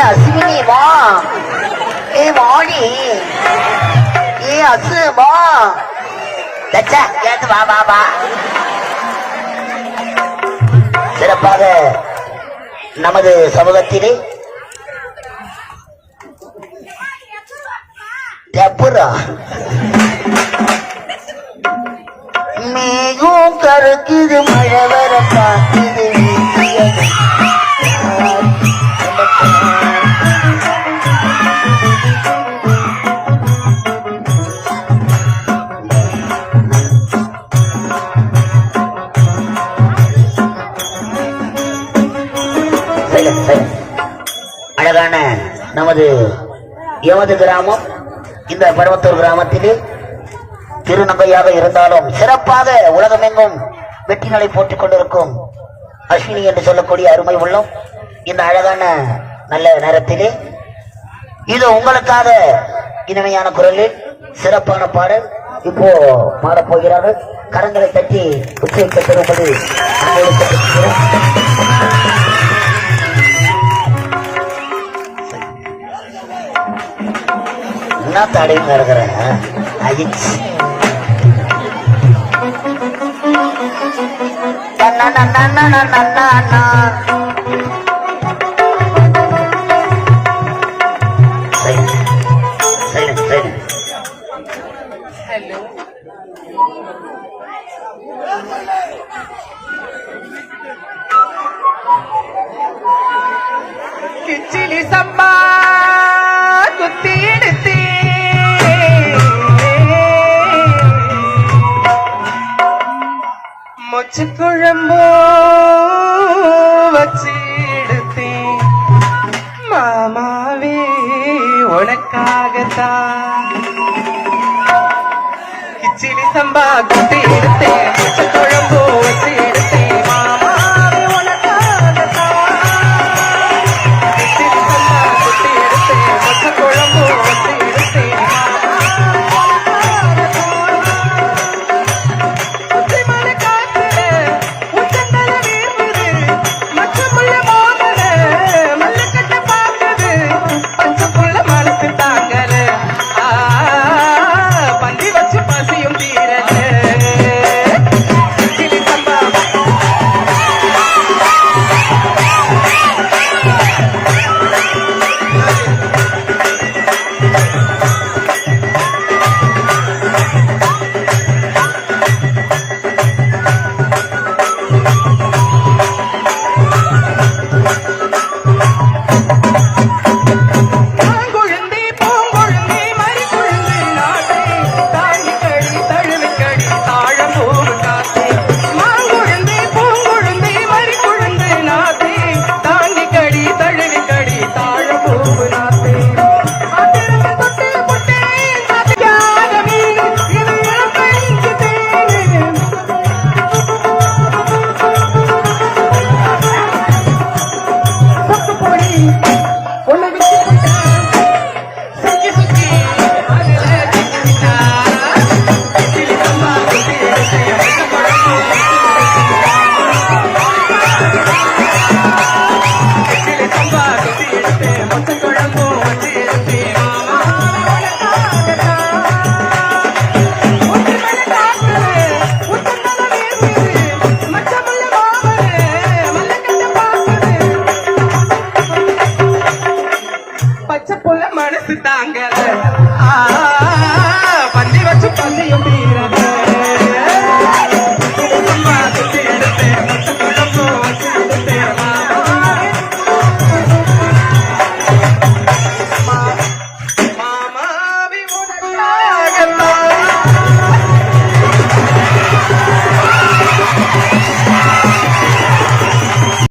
அஸ்வினி வா. ஏ வாடி. ஏ அசு வா. லட்சா ஏத்து வா வா வா. சிறப்பாக நமது சமூகத்திலே டப்புரா மேகம் கருக்குது மழை வர பார்க்குது. அழகான நமது எமது கிராமம் இந்த பருவத்தூர் கிராமத்திலே திருநங்கையாக இருந்தாலும் சிறப்பாக உலகமெங்கும் வெற்றிகளை போட்டுக் கொண்டிருக்கும் அஸ்வினி என்று சொல்லக்கூடிய அருமை உள்ளம் இந்த அழகான நல்ல நேரத்திலே இது உங்களுக்காக இனிமையான குரலில் சிறப்பான பாடல் இப்போ பாடப்போகிறார்கள். கரங்களை தட்டி உச்சரிக்க பெறுவது என்ன தடையும் இருக்கிறேன். கிச்சிலி சம்பா குத்தி எடுத்து மொச்சு குழம்போ வச்சு எடுத்தேன் மாமாவே உனக்காகத்தான். கிச்சிலி சம்பா குத்தி எடுத்தேன்